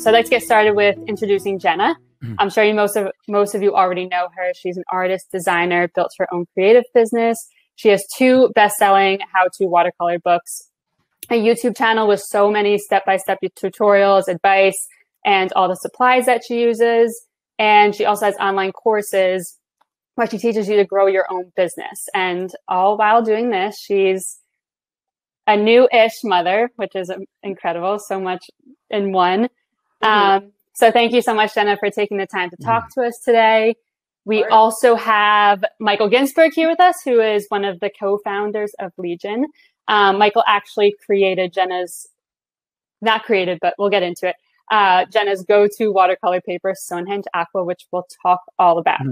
So I'd like to get started with introducing Jenna. I'm sure most of you already know her. She's an artist, designer, built her own creative business. She has 2 best-selling how-to watercolor books, a YouTube channel with so many step-by-step tutorials, advice, and all the supplies that she uses. And she also has online courses where she teaches you to grow your own business. And all while doing this, she's a new-ish mother, which is incredible, so much in one. So thank you so much, Jenna, for taking the time to talk to us today. We also have Michael Ginsburg here with us, who is one of the co-founders of Legion. Michael actually created not created, but we'll get into it, Jenna's go-to watercolor paper, Stonehenge Aqua, which we'll talk all about.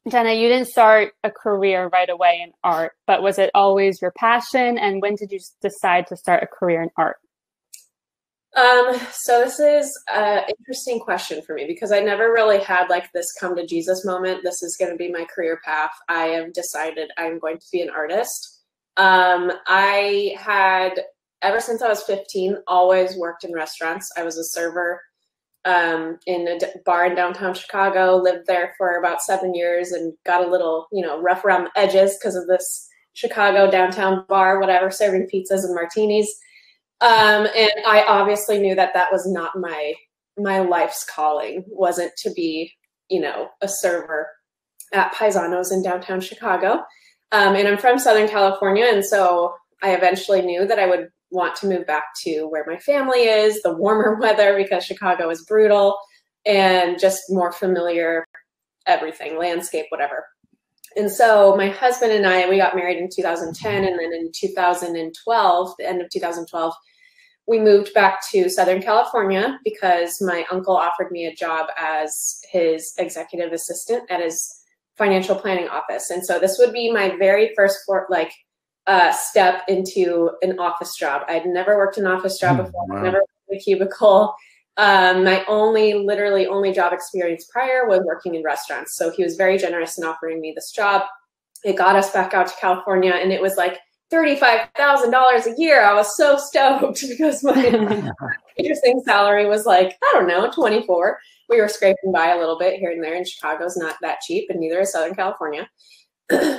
Jenna, you didn't start a career right away in art, but was it always your passion? And when did you decide to start a career in art? So this is an interesting question for me because I never really had like this come to Jesus moment. This is going to be my career path. I have decided I'm going to be an artist. I had, ever since I was 15, always worked in restaurants. I was a server in a bar in downtown Chicago, lived there for about 7 years and got a little, rough around the edges because of this Chicago downtown bar, whatever, serving pizzas and martinis. And I obviously knew that that was not my life's calling, wasn't to be, a server at Paisanos in downtown Chicago. And I'm from Southern California. And so I eventually knew that I would want to move back to where my family is, the warmer weather, because Chicago is brutal and just more familiar, everything, landscape, whatever. And so my husband and I, we got married in 2010, and then in 2012, the end of 2012, we moved back to Southern California because my uncle offered me a job as his executive assistant at his financial planning office. And so this would be my very first step into an office job. I'd never worked an office job before, never worked in a cubicle. My literally only job experience prior was working in restaurants. So he was very generous in offering me this job. It got us back out to California, and it was like $35,000 a year. I was so stoked because my interesting salary was like, I don't know, 24. We were scraping by a little bit here and there, and Chicago's not that cheap, and neither is Southern California.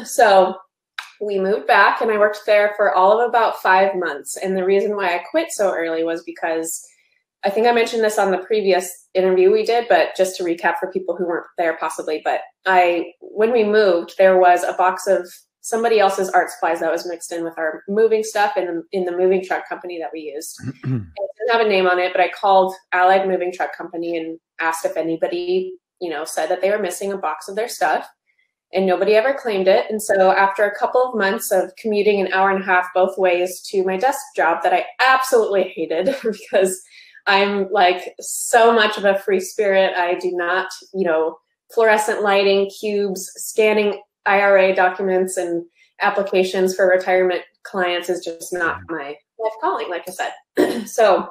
So we moved back, and I worked there for all of about 5 months. And the reason why I quit so early was because I think I mentioned this on the previous interview we did, but just to recap for people who weren't there possibly, but when we moved, there was a box of somebody else's art supplies that was mixed in with our moving stuff in the moving truck company that we used. It didn't have a name on it, but I called Allied Moving Truck Company and asked if anybody, said that they were missing a box of their stuff, and nobody ever claimed it. And so after a couple of months of commuting an hour and a half both ways to my desk job that I absolutely hated because I'm like so much of a free spirit. I do not, fluorescent lighting, cubes, scanning IRA documents and applications for retirement clients is just not my life calling, like I said. So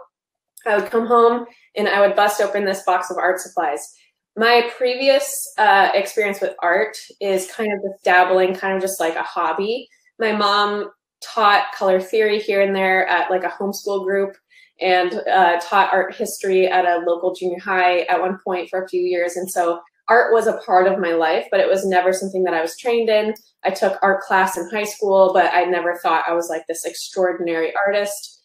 I would come home and I would bust open this box of art supplies. My previous experience with art is kind of just dabbling, kind of just like a hobby. My mom taught color theory here and there at like a homeschool group, and taught art history at a local junior high at one point for a few years. And so art was a part of my life, but it was never something that I was trained in. I took art class in high school, but I never thought I was like this extraordinary artist.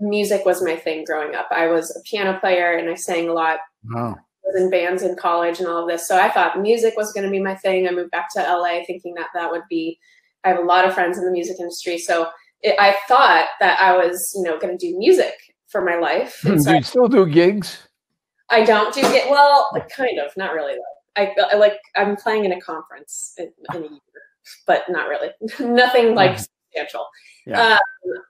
Music was my thing growing up. I was a piano player and I sang a lot. Wow. I was in bands in college and all of this. So I thought music was going to be my thing. I moved back to LA thinking that that would be, I have a lot of friends in the music industry. So I thought that I was, going to do music for my life. And so do you still do gigs? I don't do it. Well, kind of, not really though. I'm playing in a conference in a year, but not really. Nothing like substantial. Yeah.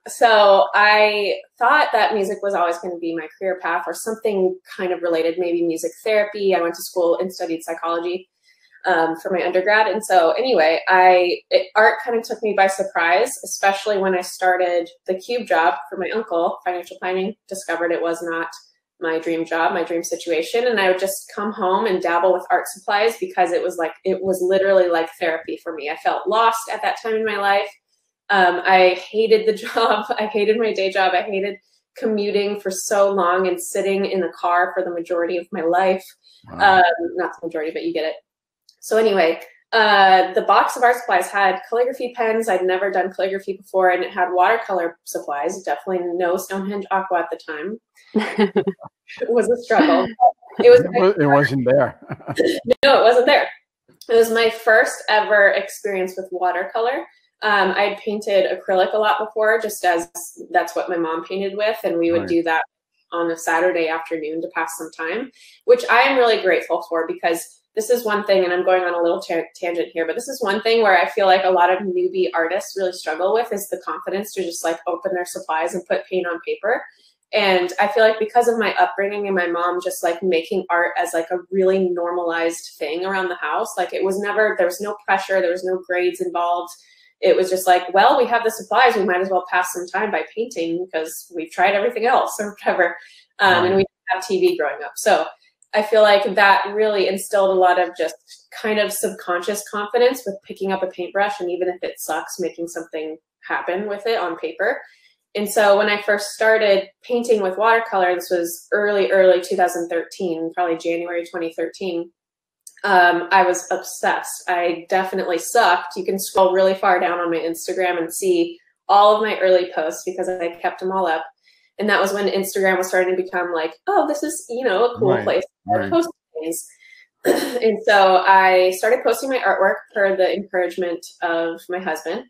So I thought that music was always going to be my career path or something kind of related, maybe music therapy. I went to school and studied psychology for my undergrad. And so anyway, art kind of took me by surprise, especially when I started the cube job for my uncle, financial planning, discovered it was not my dream job, my dream situation. And I would just come home and dabble with art supplies because it was literally like therapy for me. I felt lost at that time in my life. I hated the job. I hated my day job. I hated commuting for so long and sitting in the car for the majority of my life. Wow. Not the majority, but you get it. So anyway, the box of art supplies had calligraphy pens. I'd never done calligraphy before, and it had watercolor supplies. Definitely no Stonehenge Aqua at the time. It was a struggle. It wasn't there. No, it wasn't there. It was my first ever experience with watercolor. I had painted acrylic a lot before, just as that's what my mom painted with, and we would do that on a Saturday afternoon to pass some time, which I am really grateful for, because this is one thing, and I'm going on a little tangent here, but this is one thing where I feel like a lot of newbie artists really struggle with, is the confidence to just like open their supplies and put paint on paper. And I feel like because of my upbringing and my mom just like making art as like a really normalized thing around the house, like it was never, there was no pressure, there was no grades involved. It was just like, well, we have the supplies, we might as well pass some time by painting because we've tried everything else or whatever. And we didn't have TV growing up. So I feel like that really instilled a lot of just kind of subconscious confidence with picking up a paintbrush, and even if it sucks, making something happen with it on paper. And so when I first started painting with watercolor, this was early 2013, probably January 2013, I was obsessed. I definitely sucked. You can scroll really far down on my Instagram and see all of my early posts because I kept them all up. And that was when Instagram was starting to become like, oh, this is, you know, a cool place to post things. And so I started posting my artwork per the encouragement of my husband.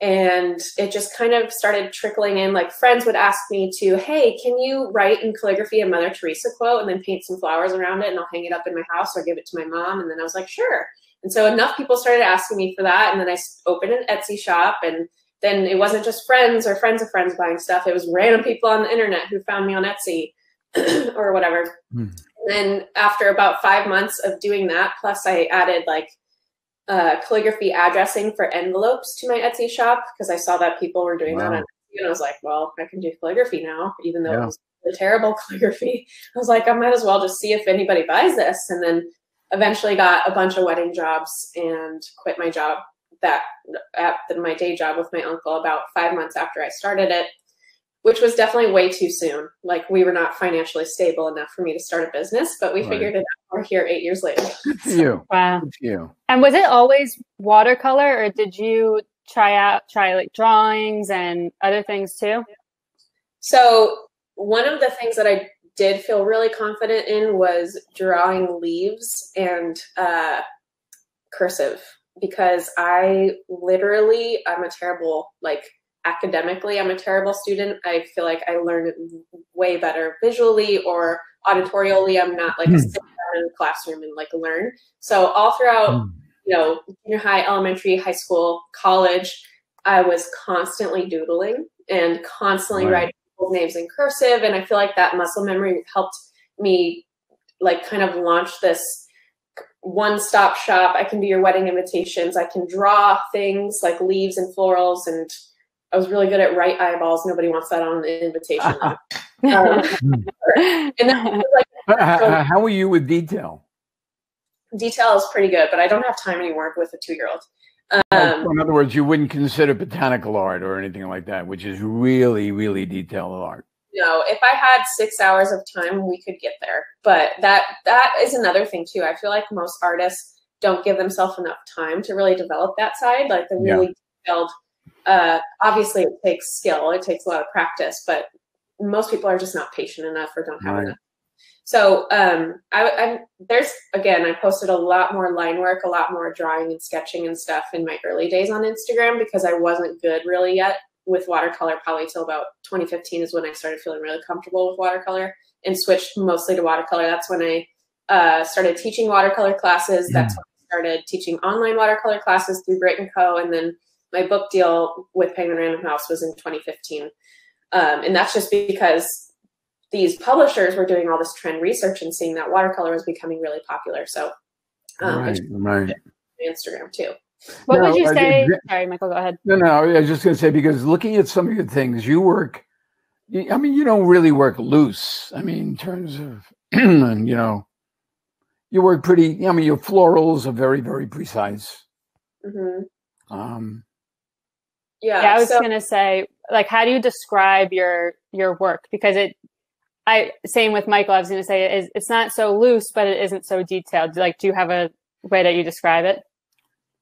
And it just kind of started trickling in. Like friends would ask me to, hey, can you write in calligraphy a Mother Teresa quote and then paint some flowers around it and I'll hang it up in my house or give it to my mom. And then I was like, sure. And so enough people started asking me for that. And then I opened an Etsy shop, and then it wasn't just friends or friends of friends buying stuff. It was random people on the internet who found me on Etsy or whatever. And then after about 5 months of doing that, plus I added like calligraphy addressing for envelopes to my Etsy shop because I saw that people were doing that on Etsy, and I was like, well, I can do calligraphy now, even though it was a terrible calligraphy. I was like, I might as well just see if anybody buys this. And then eventually got a bunch of wedding jobs and quit my job my day job with my uncle about 5 months after I started it, which was definitely way too soon. Like we were not financially stable enough for me to start a business, but we figured it out. We're here 8 years later. Wow. And was it always watercolor, or did you try like drawings and other things too? So one of the things that I did feel really confident in was drawing leaves and cursive, because I'm a terrible, like academically, I'm a terrible student. I feel like I learn way better visually or auditorially. I'm not like a sit down in a classroom and like learn. So all throughout, you know, junior high, elementary, high school, college, I was constantly doodling and constantly writing people's names in cursive. And I feel like that muscle memory helped me like kind of launch this one-stop shop. I can do your wedding invitations. I can draw things like leaves and florals, and I was really good at right eyeballs. Nobody wants that on an invitation. And then, like, how are you with detail? Detail is pretty good, but I don't have time anymore with a 2-year-old. In other words, you wouldn't consider botanical art or anything like that, which is really, really detailed art. No, if I had 6 hours of time, we could get there. But that is another thing too. I feel like most artists don't give themselves enough time to really develop that side, like the really detailed. Obviously, it takes skill. It takes a lot of practice, but most people are just not patient enough or don't have enough. So I posted a lot more line work, a lot more drawing and sketching and stuff in my early days on Instagram, because I wasn't good really yet with watercolor. Probably till about 2015 is when I started feeling really comfortable with watercolor and switched mostly to watercolor. That's when I started teaching watercolor classes. That's when I started teaching online watercolor classes through Great & Co. And then my book deal with Penguin Random House was in 2015. And that's just because these publishers were doing all this trend research and seeing that watercolor was becoming really popular. So Instagram too. What would you say? Sorry, Michael, go ahead. No, I was just going to say, because looking at some of your things, you work, I mean, you don't really work loose. I mean, in terms of, you know, you work pretty, I mean, your florals are very, very precise. I was going to say, like, how do you describe your your work? Because same with Michael, I was going to say, it's not so loose, but it isn't so detailed. Like, do you have a way that you describe it?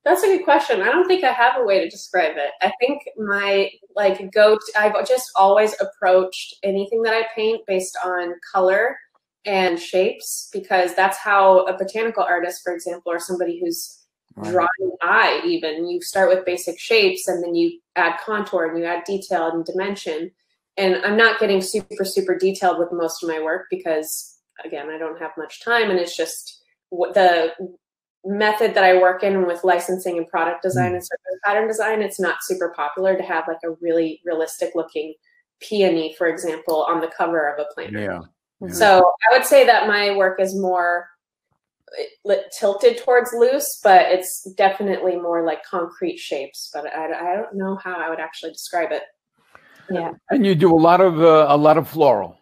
That's a good question. I don't think I have a way to describe it. I think my I've just always approached anything that I paint based on color and shapes, because that's how a botanical artist, for example, or somebody who's drawing eye, even, you start with basic shapes and then you add contour and you add detail and dimension. And I'm not getting super, super detailed with most of my work because, again, I don't have much time, and it's just the method that I work in with licensing and product design and surface pattern design. It's not super popular to have like a really realistic looking peony, for example, on the cover of a planner. Yeah. So I would say that my work is more tilted towards loose, but it's definitely more like concrete shapes. But I don't know how I would actually describe it. Yeah. And you do a lot of floral.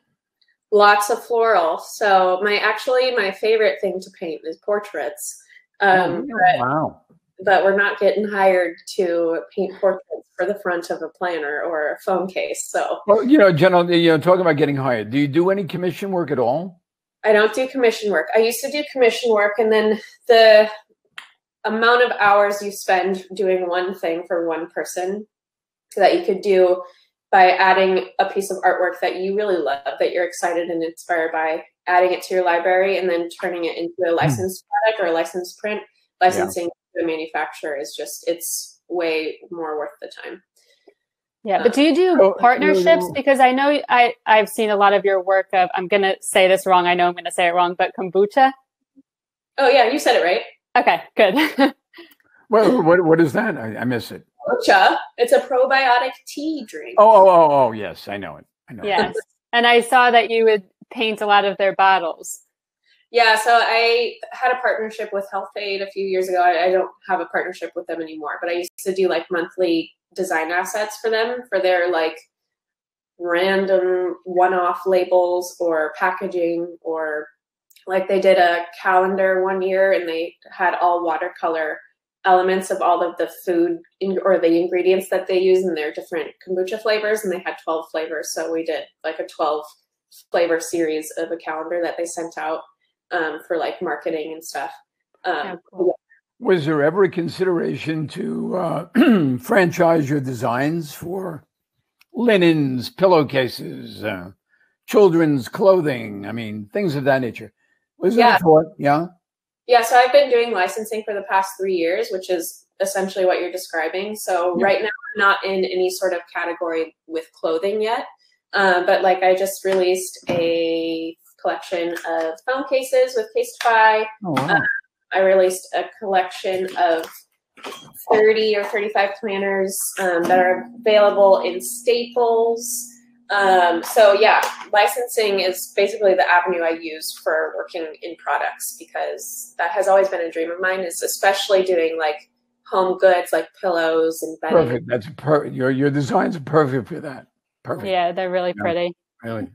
Lots of floral. So my favorite thing to paint is portraits. Wow. But we're not getting hired to paint portraits for the front of a planner or a phone case. So, well, Jenna, talking about getting hired, do you do any commission work at all? I don't do commission work. I used to do commission work, and then the amount of hours you spend doing one thing for one person that you could do by adding a piece of artwork that you really love, that you're excited and inspired by, adding it to your library and then turning it into a licensed product or a licensed print, licensing to a manufacturer is just, it's way more worth the time. Yeah, but do you do partnerships? Because I know I've seen a lot of your work of, I'm going to say this wrong, I know I'm going to say it wrong, but kombucha? Oh yeah, you said it right. Okay, good. Well, what is that? I miss it. Kombucha. It's a probiotic tea drink. Oh, yes, I know it. Yes, and I saw that you would paint a lot of their bottles. Yeah, so I had a partnership with Health Aid a few years ago. I don't have a partnership with them anymore, but I used to do like monthly design assets for them for their like random one-off labels or packaging, or like they did a calendar one year and they had all watercolor elements of all of the food or the ingredients that they use in their different kombucha flavors, and they had 12 flavors. So we did like a 12 flavor series of a calendar that they sent out for like marketing and stuff. Cool. Was there ever a consideration to franchise your designs for linens, pillowcases, children's clothing? I mean, things of that nature. Was there a thought? Yeah. Yeah, so I've been doing licensing for the past 3 years, which is essentially what you're describing. So right now I'm not in any sort of category with clothing yet. But like I just released a collection of phone cases with Casetify. Oh, wow. I released a collection of 30 or 35 planners that are available in Staples. So yeah, licensing is basically the avenue I use for working in products, because that has always been a dream of mine, is especially doing like home goods like pillows and bedding. Perfect. That's perfect. Your designs are perfect for that. Perfect. Yeah, they're really pretty. Really.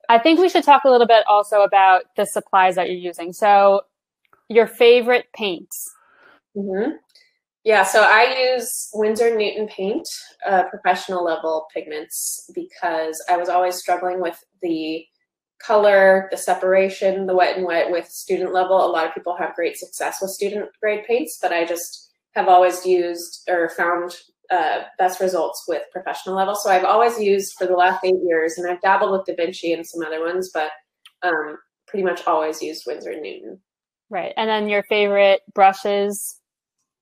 I think we should talk a little bit also about the supplies that you're using. So your favorite paints. Mm-hmm. Yeah, so I use Winsor Newton paint, professional level pigments, because I was always struggling with the color, the separation, the wet and wet with student level. A lot of people have great success with student grade paints, but I just have always used or found best results with professional level. So I've always used for the last 8 years, and I've dabbled with Da Vinci and some other ones, but pretty much always used Winsor Newton. Right. And then your favorite brushes?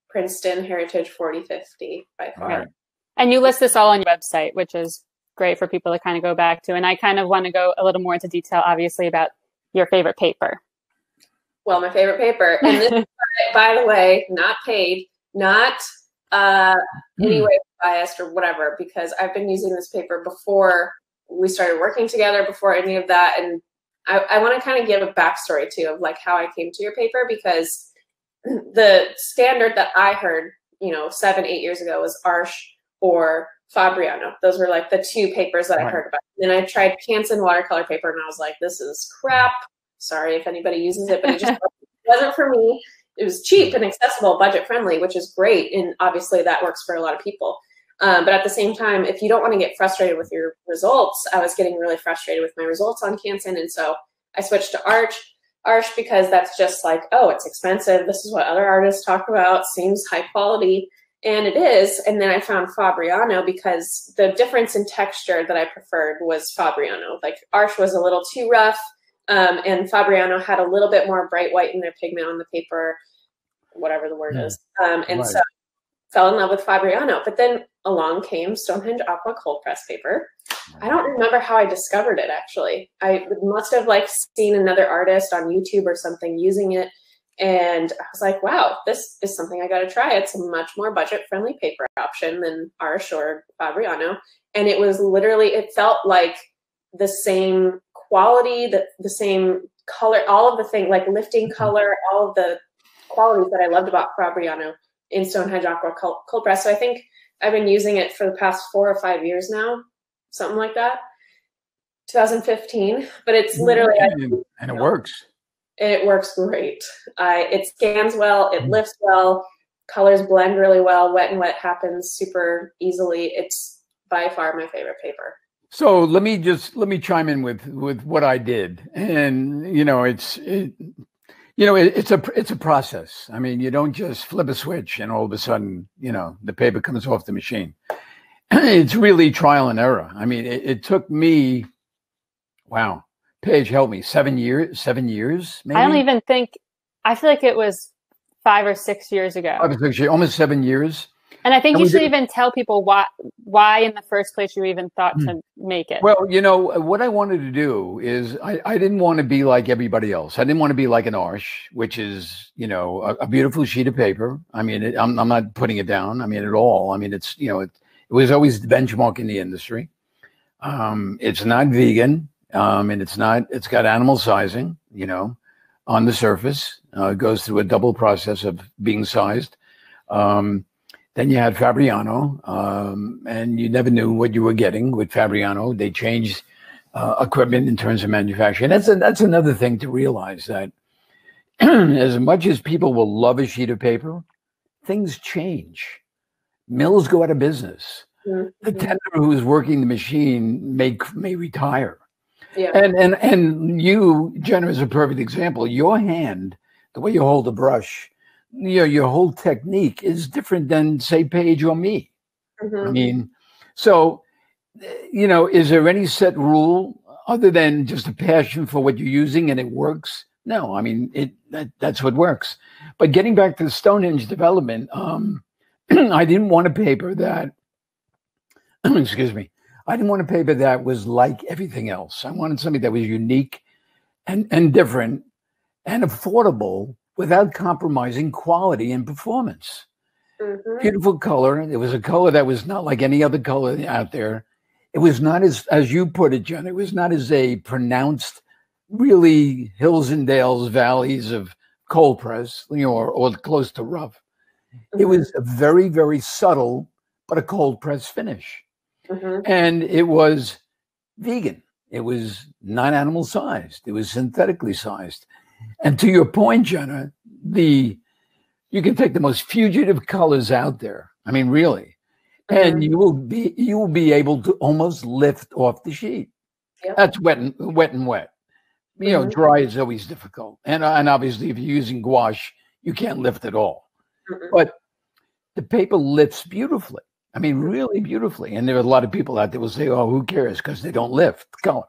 Princeton Heritage 4050 by far. Right. And you list this all on your website, which is great for people to kind of go back to. And I kind of want to go a little more into detail, obviously, about your favorite paper. Well, my favorite paper, and this is, by the way, not paid, not anyway biased or whatever, because I've been using this paper before we started working together, before any of that. And I want to kind of give a backstory too of like how I came to your paper, because the standard that I heard, 7-8 years ago was Arches or Fabriano. Those were like the two papers that I heard about. And then I tried Canson watercolor paper, and I was like, this is crap. Sorry if anybody uses it, but it just wasn't for me. It was cheap and accessible, budget friendly, which is great. And obviously that works for a lot of people. But at the same time, if you don't want to get frustrated with your results, I was getting really frustrated with my results on Canson. And so I switched to Arch because that's just like, oh, it's expensive. This is what other artists talk about. Seems high quality. And it is. And then I found Fabriano because the difference in texture that I preferred was Fabriano. Like Arch was a little too rough. And Fabriano had a little bit more bright white in their pigment on the paper, whatever the word is. So fell in love with Fabriano. But then along came Stonehenge Aqua cold press paper. I don't remember how I discovered it, actually. I must have like seen another artist on YouTube or something using it. And I was like, wow, this is something I got to try. It's a much more budget-friendly paper option than Arch or Fabriano. And it was literally, it felt like the same quality, the same color, all of the things, like lifting color, all of the qualities that I loved about Fabriano in Stonehenge Aqua cold press. So I think I've been using it for the past 4 or 5 years now, something like that. 2015, but it's literally, and it works. It works great. It scans well, it lifts well, colors blend really well, wet and wet happens super easily. It's by far my favorite paper. So let me chime in with what I did. And it's a process. I mean, you don't just flip a switch and all of a sudden, the paper comes off the machine. It's really trial and error. I mean, it took me, wow, Paige, help me, 7 years maybe? I don't even think, I feel like it was 5 or 6 years ago. 5 or 6 years, almost 7 years. And I think you should even tell people why in the first place you even thought to make it. Well, what I wanted to do is I didn't want to be like everybody else. I didn't want to be like an Arch, which is, a beautiful sheet of paper. I mean, I'm not putting it down. I mean, at all. I mean, it's, it was always the benchmark in the industry. It's not vegan. And it's got animal sizing, on the surface. It goes through a double process of being sized. Then you had Fabriano, and you never knew what you were getting with Fabriano. They changed equipment in terms of manufacturing. That's another thing to realize, that as much as people will love a sheet of paper, things change. Mills go out of business. Mm-hmm. The tender who's working the machine may retire. Yeah. And you, Jenna, is a perfect example. Your hand, the way you hold a brush, your whole technique is different than, say, Paige or me. Mm-hmm. I mean, so, is there any set rule other than just a passion for what you're using and it works? No, I mean, that's what works. But getting back to the Stonehenge development, I didn't want a paper that, excuse me, I didn't want a paper that was like everything else. I wanted something that was unique and different and affordable without compromising quality and performance. Mm-hmm. Beautiful color. It was a color that was not like any other color out there. It was not as you put it, Jen, it was not as a pronounced, really hills and dales, valleys of cold press, or close to rough. Mm-hmm. It was a very, very subtle, but a cold press finish. Mm-hmm. And it was vegan. It was not animal sized. It was synthetically sized. And to your point, Jenna, you can take the most fugitive colors out there. I mean, really, mm-hmm. and you will be able to almost lift off the sheet. Yep. That's wet and wet. Mm-hmm. Dry is always difficult, and obviously, if you're using gouache, you can't lift at all. Mm-hmm. But the paper lifts beautifully. I mean, really beautifully. And there are a lot of people out there will say, oh, who cares? Because they don't lift color.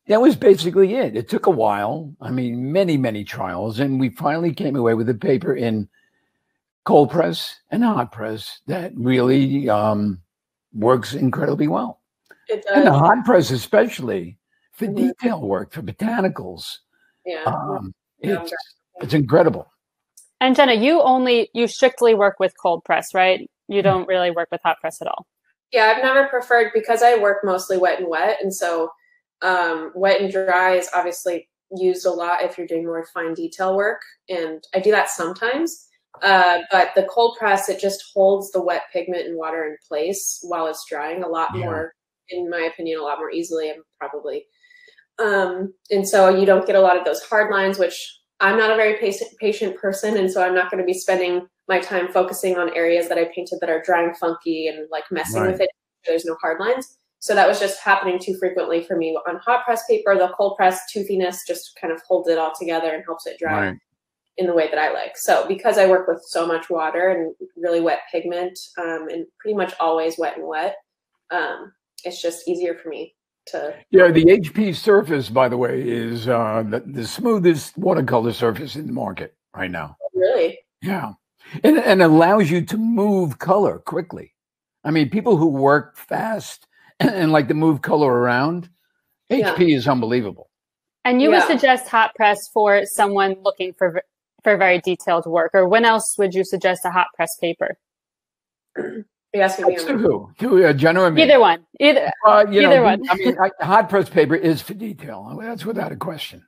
That was basically it. It took a while. I mean, many, many trials. And we finally came away with a paper in cold press and hot press that really works incredibly well. It does. And the hot press, especially for mm-hmm. detail work, for botanicals. Yeah. It's incredible. And Jenna, you strictly work with cold press, right? You don't really work with hot press at all. Yeah, I've never preferred, because I work mostly wet and wet. And so wet and dry is obviously used a lot if you're doing more fine detail work. And I do that sometimes. But the cold press, it just holds the wet pigment and water in place while it's drying a lot more, in my opinion, a lot more easily, and probably. And so you don't get a lot of those hard lines, which I'm not a very patient person, and so I'm not going to be spending my time focusing on areas that I painted that are drying funky and like messing with it. There's no hard lines. So that was just happening too frequently for me on hot press paper. The cold press toothiness just kind of holds it all together and helps it dry in the way that I like. So because I work with so much water and really wet pigment, and pretty much always wet and wet, it's just easier for me to. Yeah, the HP surface, by the way, is the smoothest watercolor surface in the market right now. Really? Yeah. And allows you to move color quickly. I mean, people who work fast and like to move color around, HP is unbelievable. And you would suggest hot press for someone looking for very detailed work, or when else would you suggest a hot press paper? Yes, to who? To Jenna or me? Either one. Either one. I mean, hot press paper is for detail. That's without a question.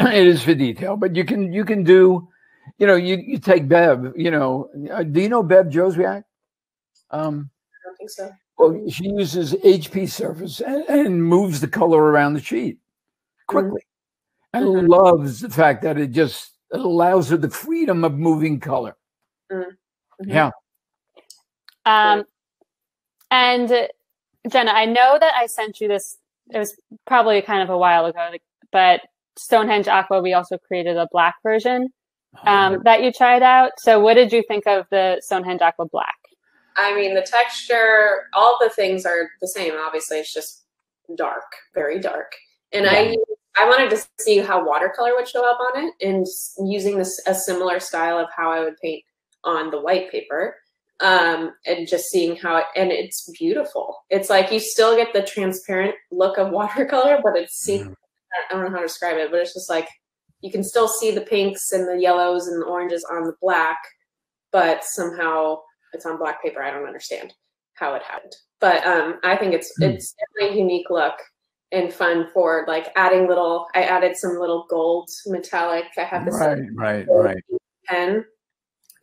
It is for detail, but you can do, you take Bev. Do you know Bev Joswiak? I don't think so. Well, she uses HP surface and moves the color around the sheet quickly. I loves the fact that it allows her the freedom of moving color. Yeah. And Jenna, I know that I sent you this, it was probably kind of a while ago, but Stonehenge Aqua, we also created a black version that you tried out. So what did you think of the Stonehenge Aqua Black? I mean, the texture, all the things are the same. Obviously, it's just dark, very dark. And I wanted to see how watercolor would show up on it, and using a similar style of how I would paint on the white paper, and just seeing how and it's beautiful. It's like you still get the transparent look of watercolor, but it's I don't know how to describe it, but it's just like you can still see the pinks and the yellows and the oranges on the black, but somehow it's on black paper. I don't understand how it happened, but I think it's definitely a unique look and fun for like adding I added some little gold metallic. I have this right pen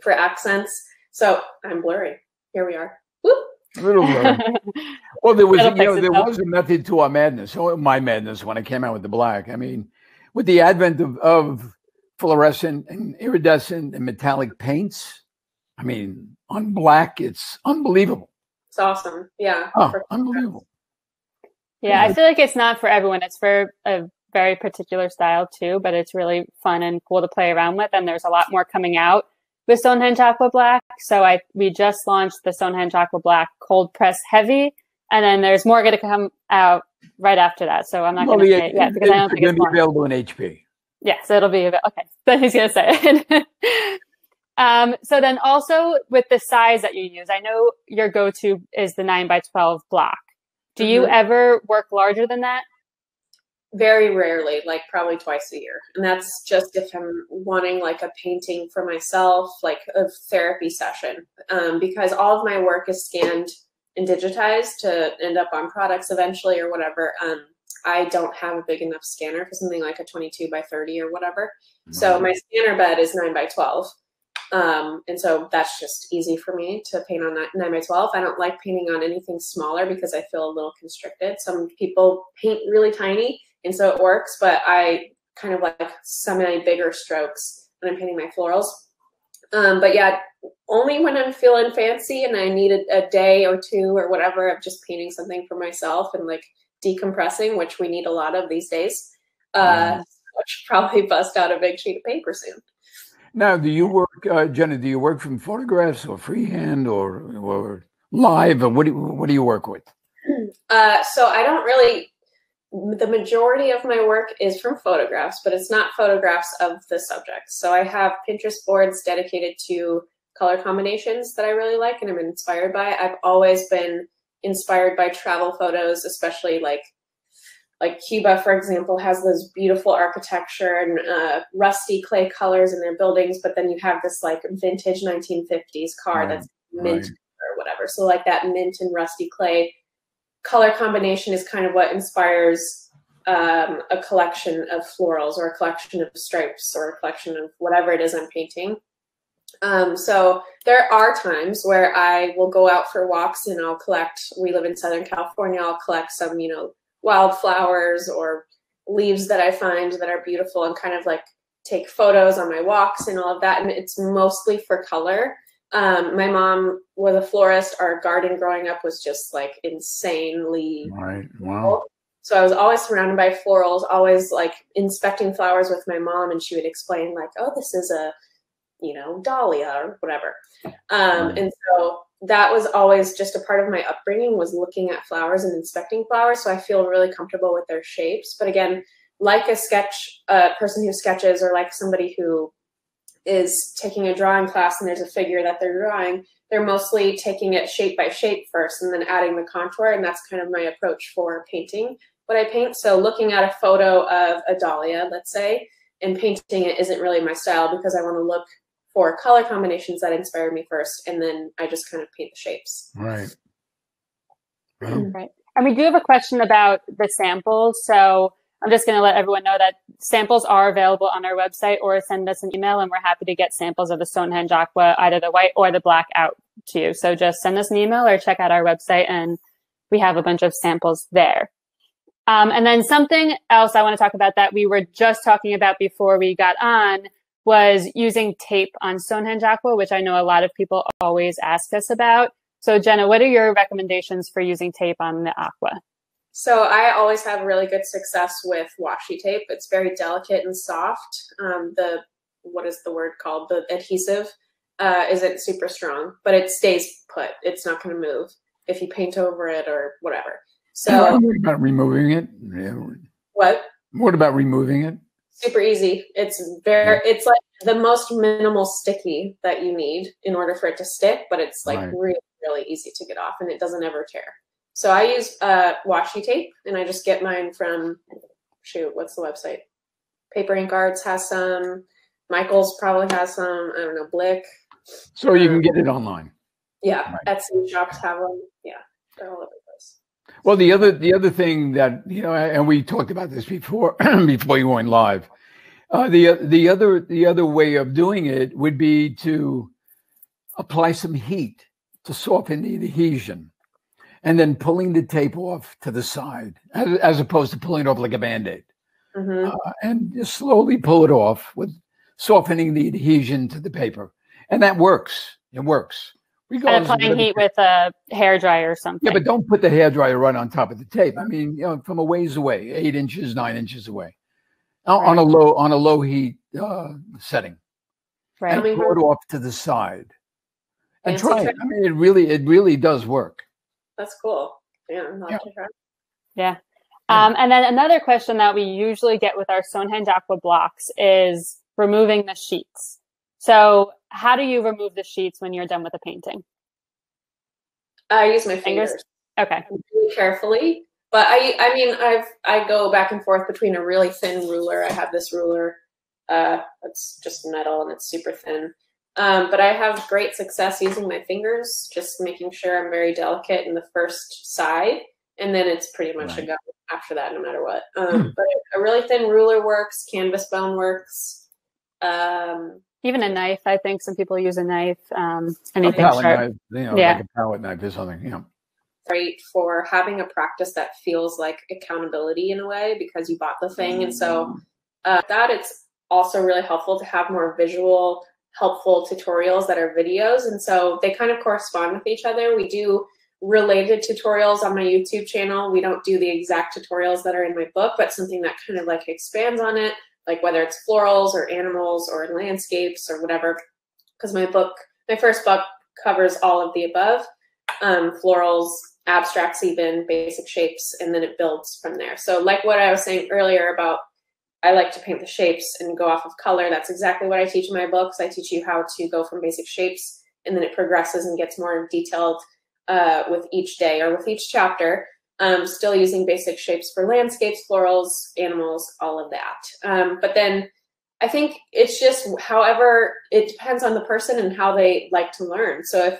for accents. So I'm blurry. Here we are. Whoop. A little blurry. Well, there was a method to our madness, or my madness, when I came out with the black. I mean, with the advent of fluorescent and iridescent and metallic paints, I mean, on black, it's unbelievable. It's awesome. Yeah. Oh, unbelievable. Yeah, I feel like it's not for everyone. It's for a very particular style too, but it's really fun and cool to play around with. And there's a lot more coming out with Stonehenge Aqua Black. So we just launched the Stonehenge Aqua Black Cold Press Heavy, and then there's more going to come out right after that. So I'm not going to say it yet because I don't think it's going to be available in HP. Yeah, so it'll be available. Okay, then he's going to say it. So then also with the size that you use, I know your go-to is the 9x12 block. Do you ever work larger than that? Very rarely, like probably twice a year. And that's just if I'm wanting like a painting for myself, like a therapy session, because all of my work is scanned and digitized to end up on products eventually or whatever. I don't have a big enough scanner for something like a 22x30 or whatever. So my scanner bed is 9x12. And so that's just easy for me to paint on that 9x12. I don't like painting on anything smaller because I feel a little constricted. Some people paint really tiny, and so it works, but I kind of like semi bigger strokes when I'm painting my florals. But yeah, only when I'm feeling fancy and I need a day or two or whatever of just painting something for myself and like decompressing, which we need a lot of these days. I should probably bust out a big sheet of paper soon. Now, do you work, Jenna? Do you work from photographs or freehand or live? Or what do you work with? So I don't really. The majority of my work is from photographs, but it's not photographs of the subject. So I have Pinterest boards dedicated to color combinations that I really like and I'm inspired by. I've always been inspired by travel photos, especially like Cuba, for example, has this beautiful architecture and rusty clay colors in their buildings, but then you have this like vintage 1950s car that's mint or whatever. So like that mint and rusty clay color combination is kind of what inspires a collection of florals or a collection of stripes or a collection of whatever it is I'm painting. So there are times where I will go out for walks and I'll collect, we live in Southern California, I'll collect some, wildflowers or leaves that I find that are beautiful and kind of like take photos on my walks and all of that. And it's mostly for color. My mom was a florist. Our garden growing up was just like insanely Right. Wow. cool. So I was always surrounded by florals, always like inspecting flowers with my mom, and she would explain like, oh, this is a, dahlia or whatever. And so that was always just a part of my upbringing, was looking at flowers and inspecting flowers. So I feel really comfortable with their shapes. But again, like a person who sketches, or like somebody who is taking a drawing class and there's a figure that they're drawing, they're mostly taking it shape by shape first and then adding the contour. And that's kind of my approach for painting what I paint. So looking at a photo of a dahlia, let's say, and painting it isn't really my style, because I want to look for color combinations that inspire me first, and then I just kind of paint the shapes. Right. Right. And we do have a question about the samples. So I'm just going to let everyone know that samples are available on our website, or send us an email, and we're happy to get samples of the Stonehenge Aqua, either the white or the black, out to you. So just send us an email or check out our website, and we have a bunch of samples there. And then something else I want to talk about that we were just talking about before we got on was using tape on Stonehenge Aqua, which I know a lot of people always ask us about. So Jenna, what are your recommendations for using tape on the Aqua? So I always have really good success with washi tape. It's very delicate and soft. What is the word called? The adhesive isn't super strong, but it stays put. It's not going to move if you paint over it or whatever. So what about removing it? What? What about removing it? Super easy. It's it's like the most minimal sticky that you need in order for it to stick, but it's like really, really easy to get off, and it doesn't ever tear. So I use washi tape, and I just get mine from, what's the website? Paper Ink Arts has some. Michael's probably has some. I don't know, Blick. So you can get it online. Yeah, Etsy shops have them. Yeah, they're all over the place. Well, the other thing that, and we talked about this before before you went live. The other way of doing it would be to apply some heat to soften the adhesion, and then pulling the tape off to the side, as opposed to pulling it off like a Band-Aid. And just slowly pull it off with softening the adhesion to the paper. And that works. It works. And applying heat with a hairdryer or something. Yeah, but don't put the hairdryer right on top of the tape. I mean, from a ways away, 8 inches, 9 inches away, on a low heat setting. Right. And pull it off to the side. And try it. I mean, it really does work. That's cool. Yeah, I'll have to try. Yeah. And then another question that we usually get with our Stonehenge Aqua blocks is removing the sheets. So how do you remove the sheets when you're done with a painting? I use my fingers. Okay. Really carefully. But I go back and forth between a really thin ruler. I have this ruler that's just metal, and it's super thin. But I have great success using my fingers, just making sure I'm very delicate in the first side, and then it's pretty much a go after that, no matter what. But a really thin ruler works. Canvas bone works. Even a knife. I think some people use a knife. Anything a palette sharp. knife, like a palette knife or something. Yeah. Great for having a practice that feels like accountability in a way, because you bought the thing, and so that it's also really helpful to have more visual, helpful tutorials that are videos, and so they kind of correspond with each other. We do related tutorials on my YouTube channel. We don't do the exact tutorials that are in my book, but something that kind of like expands on it, like whether it's florals or animals or landscapes or whatever, because my first book covers all of the above, florals, abstracts, even basic shapes, and then it builds from there. So like what I was saying earlier about, I like to paint the shapes and go off of color. That's exactly what I teach in my books. I teach you how to go from basic shapes, and then it progresses and gets more detailed with each day or with each chapter. Still using basic shapes for landscapes, florals, animals, all of that. But then I think it's just, however, it depends on the person and how they like to learn. So if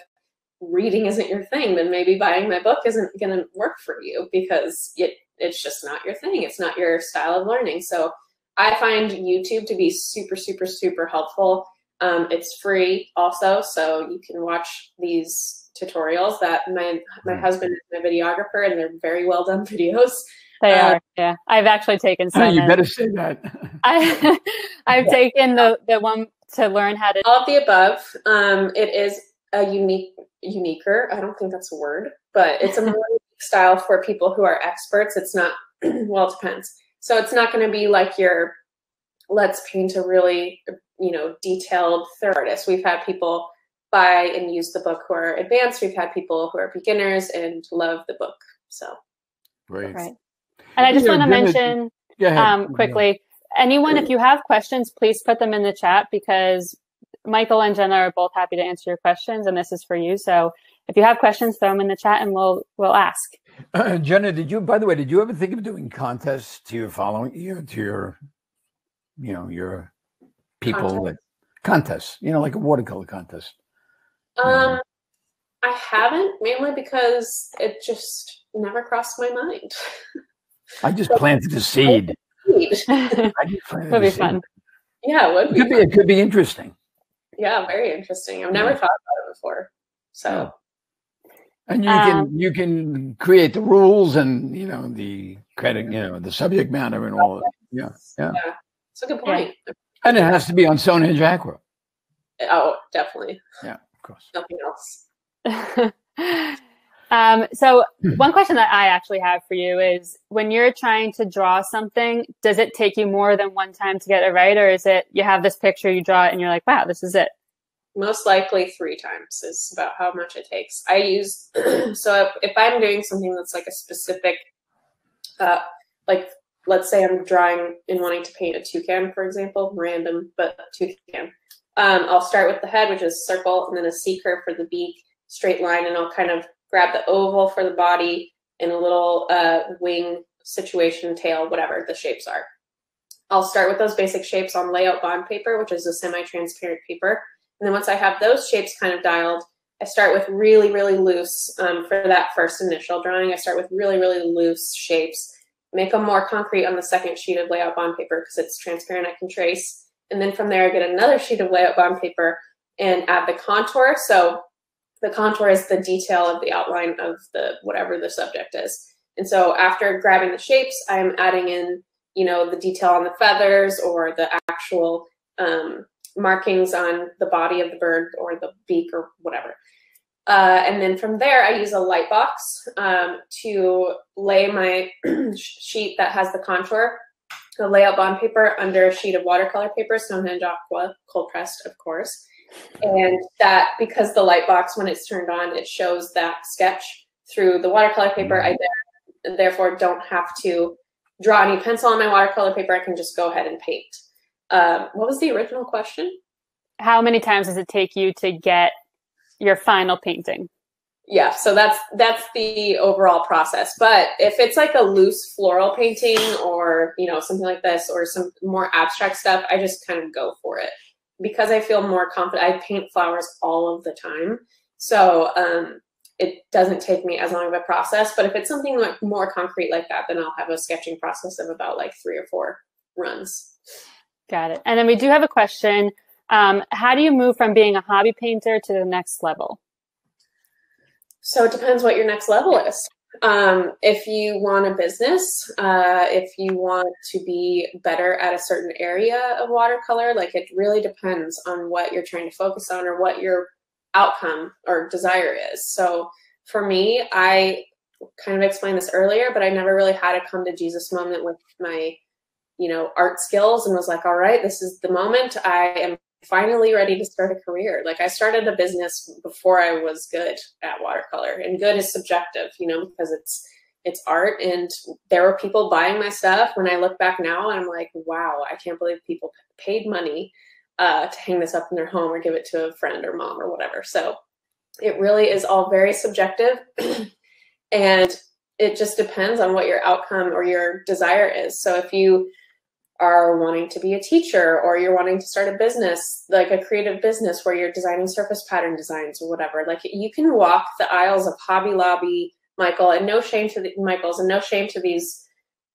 reading isn't your thing, then maybe buying my book isn't going to work for you, because it's just not your thing. It's not your style of learning. So I find YouTube to be super, super, super helpful. It's free also, so you can watch these tutorials that my husband is my videographer, and they're very well done videos. They are, yeah. I've actually taken some. You better say that. I've taken the one to learn how to. All of the above. It is uniquer. I don't think that's a word, but it's a more unique style for people who are experts. It's not, well, it depends. So it's not going to be like your, let's paint a really, detailed third artist. We've had people buy and use the book who are advanced. We've had people who are beginners and love the book. So. Great. Right. And I just want to mention quickly, anyone, if you have questions, please put them in the chat, because Michael and Jenna are both happy to answer your questions, and this is for you. So if you have questions, throw them in the chat and we'll ask. Jenna, by the way, did you ever think of doing contests to your following, to your people? Contests, like a watercolor contest? I haven't, mainly because it just never crossed my mind. I just planted the seed. It'll be fun. Yeah, it would be. It could be interesting. Yeah, very interesting. I've never thought about it before. So, and you can create the rules and the credit, the subject matter and all of it. Yeah. It's a good point. Yeah. And it has to be on Stonehenge Aqua. Oh, definitely. Yeah, of course. Nothing else. So one question that I actually have for you is, when you're trying to draw something, does it take you more than one time to get it right? Or is it, you have this picture, you draw it, and you're like, wow, this is it? Most likely 3 times is about how much it takes. I use, so if I'm doing something that's like a specific, like let's say I'm drawing and wanting to paint a toucan, for example, random, but toucan. I'll start with the head, which is circle, and then a C curve for the beak, straight line, and I'll kind of grab the oval for the body and a little wing situation, tail, whatever the shapes are. I'll start with those basic shapes on layout bond paper, which is a semi-transparent paper. And then once I have those shapes kind of dialed, I start with really, really loose, for that first initial drawing, I start with really, really loose shapes, make them more concrete on the second sheet of layout bond paper because it's transparent, I can trace. And then from there, I get another sheet of layout bond paper and add the contour. So the contour is the detail of the outline of whatever the subject is. And so after grabbing the shapes, I'm adding in, the detail on the feathers or the actual markings on the body of the bird or the beak or whatever. And then from there, I use a light box to lay my sheet that has the contour, the layout bond paper, under a sheet of watercolor paper, Stonehenge Aqua, cold pressed, of course. And that, because the light box, when it's turned on, it shows that sketch through the watercolor paper. I therefore don't have to draw any pencil on my watercolor paper. I can just go ahead and paint. What was the original question? How many times does it take you to get your final painting? Yeah, so that's the overall process. But if it's like a loose floral painting or, something like this, or some more abstract stuff, I just kind of go for it because I feel more confident. I paint flowers all of the time. So it doesn't take me as long of a process. But if it's something like more concrete like that, then I'll have a sketching process of about like 3 or 4 runs. Got it. And then we do have a question. How do you move from being a hobby painter to the next level? So it depends what your next level is. If you want a business, if you want to be better at a certain area of watercolor, like it really depends on what you're trying to focus on or what your outcome or desire is. So for me, I kind of explained this earlier, but I never really had a come to Jesus moment with my, art skills and was like, all right, this is the moment. I am finally ready to start a career. Like I started a business before I was good at watercolor, and good is subjective, because it's art, and there were people buying my stuff. When I look back now, I'm like, wow, I can't believe people paid money to hang this up in their home or give it to a friend or mom or whatever. So it really is all very subjective. And it just depends on what your outcome or your desire is. So if you are wanting to be a teacher, or you're wanting to start a business, like a creative business where you're designing surface pattern designs or whatever, like you can walk the aisles of Hobby Lobby, Michael, and no shame to the Michaels, and no shame to these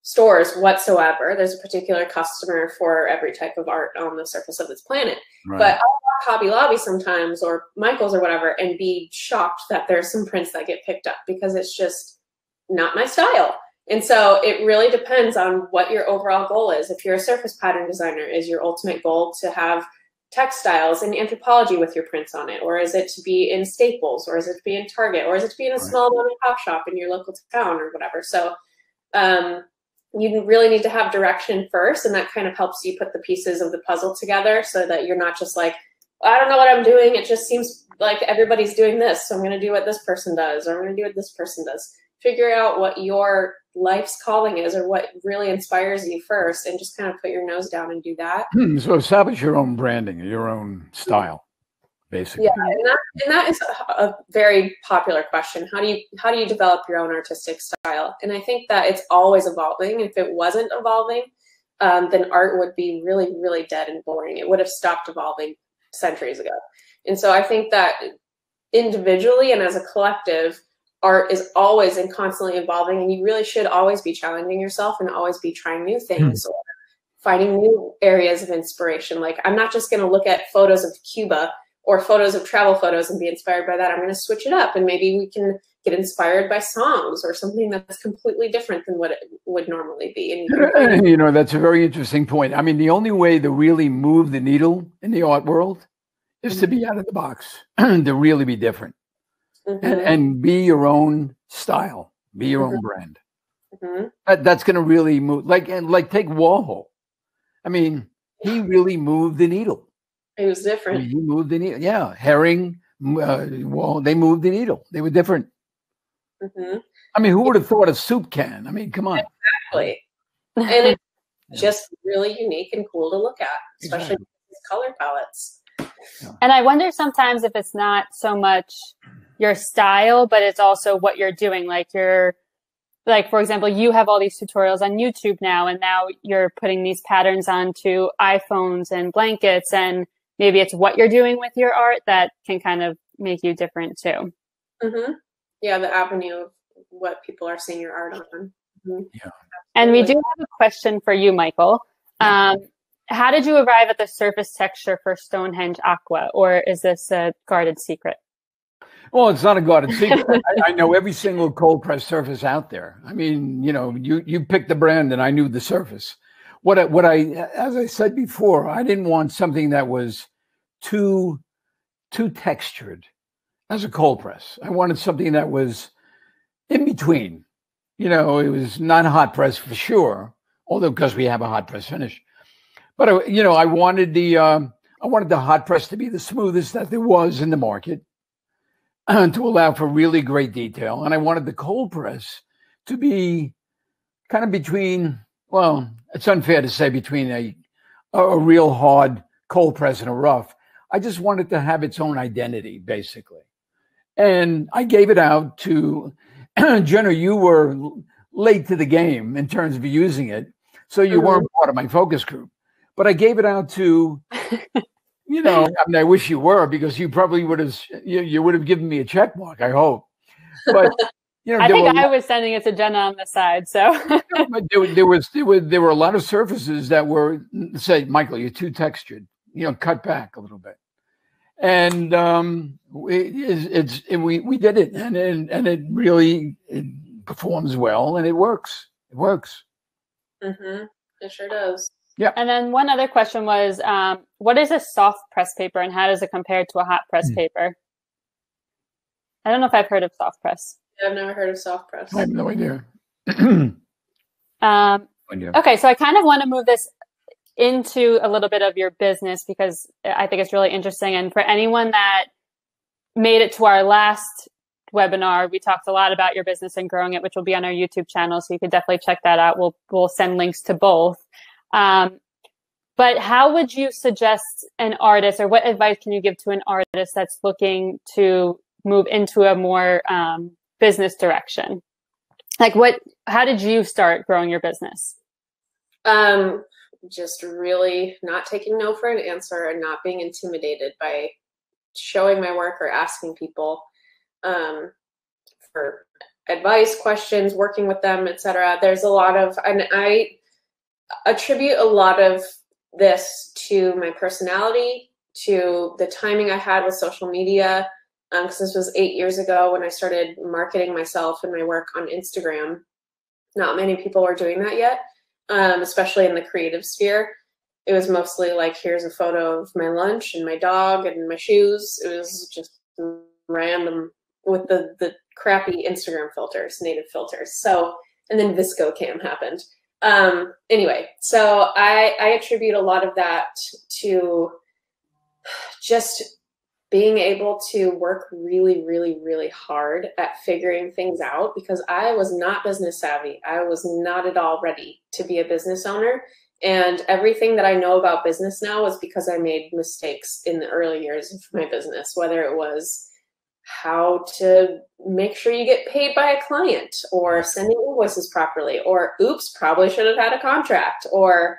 stores whatsoever. There's a particular customer for every type of art on the surface of this planet. Right. But I'll walk Hobby Lobby sometimes, or Michaels or whatever, and be shocked that there's some prints that get picked up because it's just not my style. And so it really depends on what your overall goal is. If you're a surface pattern designer, is your ultimate goal to have textiles and anthropology with your prints on it? Or is it to be in Staples? Or is it to be in Target? Or is it to be in a small mom and pop shop in your local town or whatever? So you really need to have direction first, and that kind of helps you put the pieces of the puzzle together so that you're not just like, I don't know what I'm doing. It just seems like everybody's doing this, so I'm going to do what this person does, or I'm going to do what this person does. Figure out what your life's calling is, or what really inspires you first, and just kind of put your nose down and do that. So establish your own branding, your own style, basically. Yeah, and that is a very popular question. How do you develop your own artistic style? And I think that it's always evolving. If it wasn't evolving, then art would be really, really dead and boring. It would have stopped evolving centuries ago. And so I think that individually and as a collective, art is always and constantly evolving, and you really should always be challenging yourself and always be trying new things or finding new areas of inspiration. Like, I'm not just going to look at photos of Cuba or photos of travel photos and be inspired by that. I'm going to switch it up, and maybe we can get inspired by songs or something that's completely different than what it would normally be. And you know, that's a very interesting point. I mean, the only way to really move the needle in the art world is to be out of the box, to really be different, and be your own style, be your own brand. That's going to really move. Like take Warhol. I mean, he really moved the needle. It was different. He moved the needle. Yeah, Herring, well, they moved the needle. They were different. I mean, who would have thought a soup can? I mean, come on. Exactly. And it's just really unique and cool to look at, especially with these color palettes. And I wonder sometimes if it's not so much your style, but it's also what you're doing. Like for example, you have all these tutorials on YouTube now, and now you're putting these patterns onto iPhones and blankets, and maybe it's what you're doing with your art that can kind of make you different too. Yeah, the avenue of what people are seeing your art on. Yeah. And we do have a question for you, Michael. How did you arrive at the surface texture for Stonehenge Aqua, or is this a guarded secret? Well, it's not a guarded secret. I know every single cold press surface out there. I mean, you know, you picked the brand, and I knew the surface. What I, as I said before, I didn't want something that was too textured as a cold press. I wanted something that was in between. You know, it was not a hot press for sure, although because we have a hot press finish. But I wanted the hot press to be the smoothest that there was in the market, to allow for really great detail, and I wanted the cold press to be kind of between. Well, it's unfair to say between a real hard cold press and a rough. I just wanted to have its own identity, basically. And I gave it out to Jenna. You were late to the game in terms of using it, so you weren't part of my focus group. But I gave it out to, you know, I mean, I wish you were, because you probably would have, you would have given me a check mark, I hope. But you know, I think I was sending it to Jenna on the side. So but there were a lot of surfaces that were, say, Michael, you're too textured, you know, cut back a little bit. And we did it, and it really performs well, and it works. It works. It sure does. Yeah. And then one other question was, what is a soft press paper, and how does it compare to a hot press paper? I don't know if I've heard of soft press. Yeah, I've never heard of soft press. I have no idea. Okay, so I kind of want to move this into a little bit of your business, because I think it's really interesting. And for anyone that made it to our last webinar, we talked a lot about your business and growing it, which will be on our YouTube channel. So you can definitely check that out. We'll send links to both. But how would you suggest an artist, or what advice can you give to an artist that's looking to move into a more business direction? Like how did you start growing your business? Just really not taking no for an answer, and not being intimidated by showing my work or asking people for advice, questions, working with them, etc. There's a lot of, and I attribute a lot of this to my personality, to the timing I had with social media, because this was 8 years ago when I started marketing myself and my work on Instagram. Not many people were doing that yet, especially in the creative sphere. it was mostly like, here's a photo of my lunch and my dog and my shoes. It was just random with the crappy Instagram filters, native filters. So, and then Visco Cam happened. Anyway, so I attribute a lot of that to just being able to work really, really, really hard at figuring things out, because I was not business savvy. I was not at all ready to be a business owner. And everything that I know about business now was because I made mistakes in the early years of my business, whether it was how to make sure you get paid by a client, or sending invoices properly, or oops, probably should have had a contract, or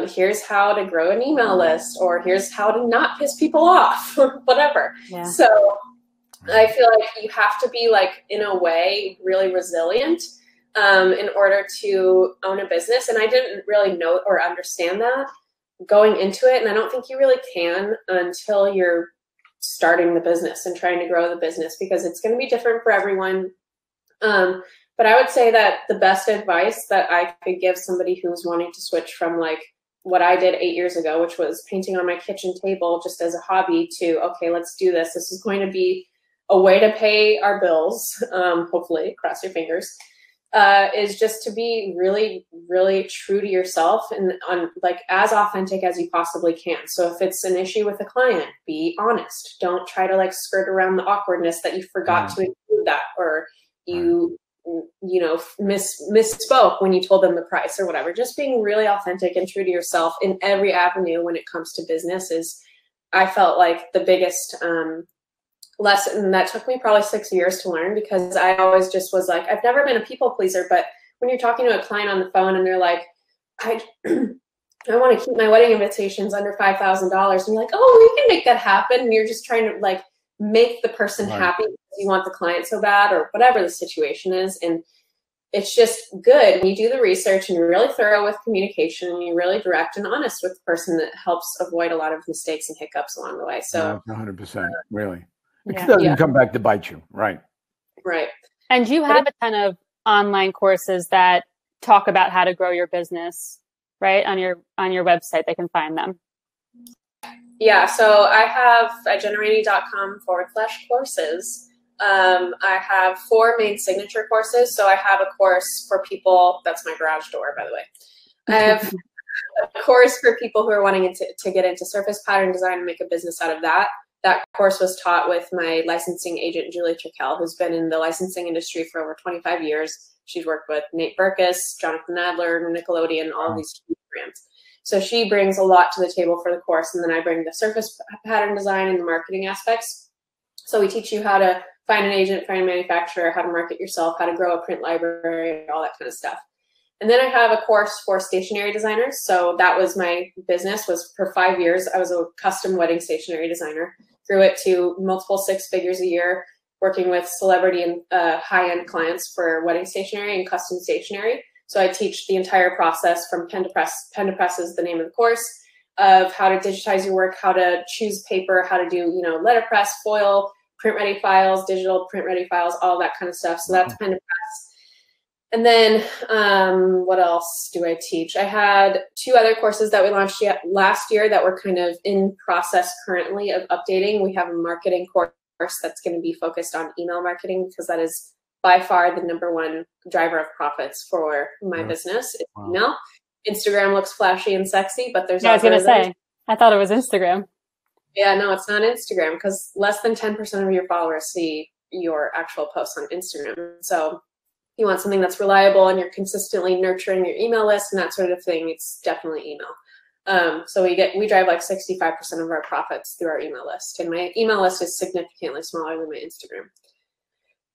here's how to grow an email list, or here's how to not piss people off, or whatever. Yeah. So I feel like you have to be, like, in a way, really resilient in order to own a business. And I didn't really know or understand that going into it. And I don't think you really can until you're starting the business and trying to grow the business, because it's going to be different for everyone. But I would say that the best advice that I could give somebody who's wanting to switch from, like, what I did 8 years ago, which was painting on my kitchen table just as a hobby, to, okay, let's do this. This is going to be a way to pay our bills, hopefully, cross your fingers, is just to be really, really true to yourself and like as authentic as you possibly can. So if it's an issue with a client, be honest. Don't try to, like, skirt around the awkwardness that you forgot to include that, or you know, misspoke when you told them the price or whatever. Just being really authentic and true to yourself in every avenue when it comes to business is, I felt like, the biggest lesson. That took me probably 6 years to learn, because I always just was like, I've never been a people pleaser, but when you're talking to a client on the phone and they're like, I want to keep my wedding invitations under $5,000, and you're like, oh, we can make that happen. And you're just trying to, like, make the person happy because you want the client so bad, or whatever the situation is. And it's just good when you do the research and you're really thorough with communication and you're really direct and honest with the person. That helps avoid a lot of mistakes and hiccups along the way. So 100%, really. It doesn't come back to bite you. Right. Right. And you have a ton of online courses that talk about how to grow your business, right? On your website, they can find them. Yeah, so I have at jennaraney.com/courses. I have 4 main signature courses. So I have a course for people, that's my garage door, by the way. I have a course for people who are wanting to get into surface pattern design and make a business out of that. That course was taught with my licensing agent, Julie Turkel, who's been in the licensing industry for over 25 years. She's worked with Nate Berkus, Jonathan Adler, Nickelodeon, all of these brands. So she brings a lot to the table for the course, and then I bring the surface pattern design and the marketing aspects. So we teach you how to find an agent, find a manufacturer, how to market yourself, how to grow a print library, all that kind of stuff. And then I have a course for stationery designers. So that was my business, was for 5 years. I was a custom wedding stationery designer, grew it to multiple 6 figures a year, working with celebrity and high-end clients for wedding stationery and custom stationery. So I teach the entire process from pen to press. Pen to press is the name of the course, of how to digitize your work, how to choose paper, how to do, letterpress, foil, print ready files, digital print ready files, all that kind of stuff. So that's pen to press. And then what else do I teach? I had 2 other courses that we launched last year that we're kind of in process currently of updating. We have a marketing course that's going to be focused on email marketing, because that is by far the #1 driver of profits for my business. It's email. Instagram looks flashy and sexy, but there's I was going to say, I thought it was Instagram. Yeah, no, it's not Instagram, because less than 10% of your followers see your actual posts on Instagram. So you want something that's reliable and you're consistently nurturing your email list and that sort of thing, it's definitely email. So we drive like 65% of our profits through our email list, and my email list is significantly smaller than my Instagram.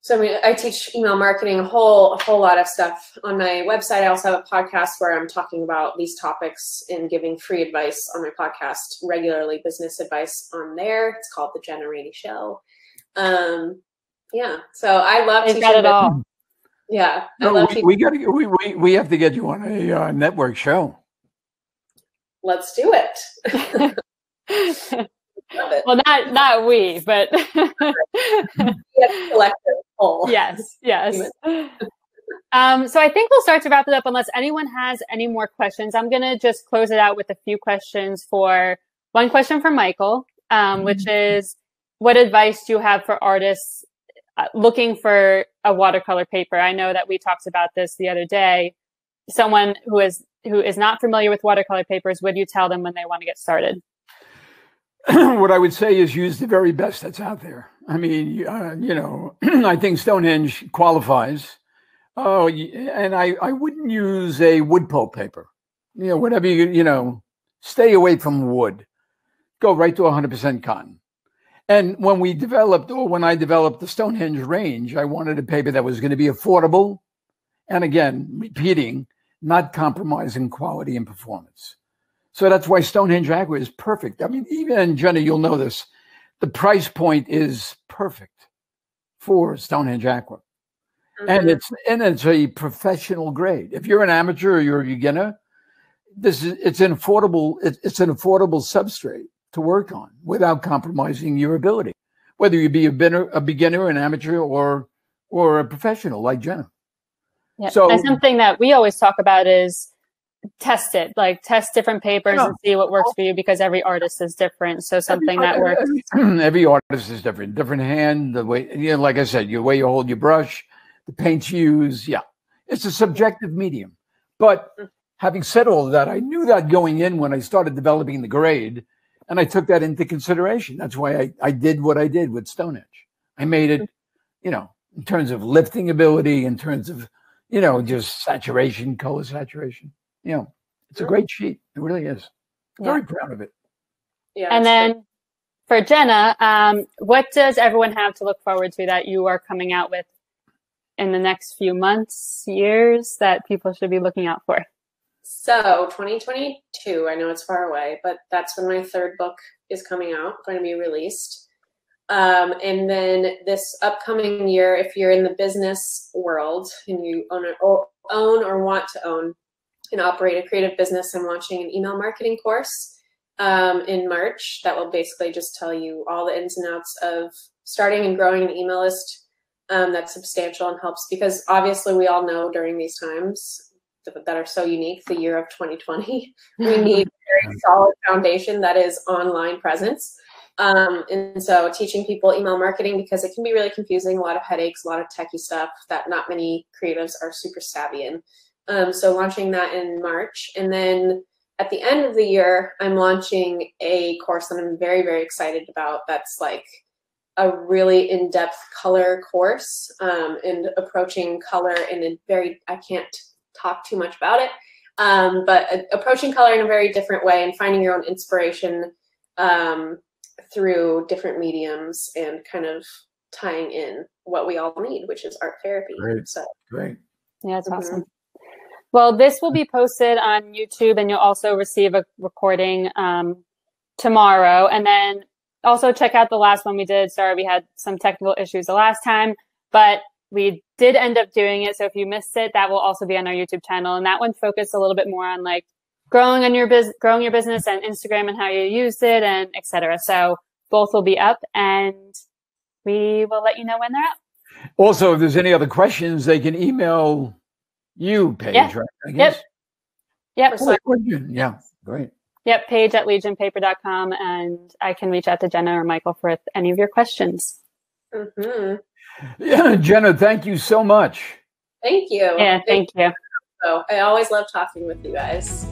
So I teach email marketing, a whole lot of stuff on my website. I also have a podcast where I'm talking about these topics and giving free advice on my podcast regularly, business advice on there. It's called The Jenna Rainey Show. Yeah, so I love teaching. Got it all. Yeah, we have to get you on a network show. Let's do it. Love it. Well, not we, but collective whole. Yes. So I think we'll start to wrap it up unless anyone has any more questions. I'm going to just close it out with a few questions one question for Michael, which is, what advice do you have for artists looking for a watercolor paper? I know that we talked about this the other day. Someone who is not familiar with watercolor papers, what do you tell them when they want to get started? What I would say is use the very best that's out there. I mean, I think Stonehenge qualifies. Oh, and I wouldn't use a wood pulp paper. Whatever stay away from wood. Go right to 100% cotton. And when I developed the Stonehenge range, I wanted a paper that was going to be affordable. And again, repeating, not compromising quality and performance. So that's why Stonehenge Aqua is perfect. I mean, even Jenna, you'll know this. The price point is perfect for Stonehenge Aqua. Mm-hmm. And it's a professional grade. If you're an amateur or you're a beginner, it's an affordable substrate to work on without compromising your ability, whether you be a beginner, an amateur, or a professional like Jenna. Yeah. So, and something that we always talk about is test it, like test different papers and see what works for you, because every artist is different. So something that works. Every artist is different hand, the way, like I said, the way you hold your brush, the paints you use. Yeah, it's a subjective medium. But having said all of that, I knew that going in when I started developing the grade, and I took that into consideration. That's why I did what I did with Stonehenge. I made it, in terms of lifting ability, in terms of, just saturation, color saturation. It's a great sheet. It really is. Very proud of it. Yeah. And then for Jenna, what does everyone have to look forward to that you are coming out with in the next few months, years, that people should be looking out for? So 2022, I know it's far away, but that's when my third book is coming out, going to be released. And then this upcoming year, if you're in the business world and you own or want to own and operate a creative business, I'm launching an email marketing course in March that will basically just tell you all the ins and outs of starting and growing an email list that's substantial and helps, because obviously we all know during these times that are so unique, the year of 2020, we need a very solid foundation that is online presence. And so teaching people email marketing, because it can be really confusing, a lot of headaches, a lot of techie stuff that not many creatives are super savvy in. So launching that in March. And then at the end of the year, I'm launching a course that I'm very, very excited about. That's like a really in-depth color course, and approaching color in I can't talk too much about it, but approaching color in a very different way and finding your own inspiration through different mediums and kind of tying in what we all need, which is art therapy. Great. Yeah, it's awesome. Well, this will be posted on YouTube, and you'll also receive a recording tomorrow. And then also check out the last one we did. Sorry, we had some technical issues the last time, but we did end up doing it. So if you missed it, that will also be on our YouTube channel. And that one focused a little bit more on like growing your business and Instagram and how you used it and etc. So both will be up, and we will let you know when they're up. Also, if there's any other questions, they can email you, Paige, right? I guess. Yep. Yeah, great. Yep, Paige@legionpaper.com, and I can reach out to Jenna or Michael for any of your questions. Yeah, Jenna, thank you so much. Thank you. Yeah, thank you. So I always love talking with you guys.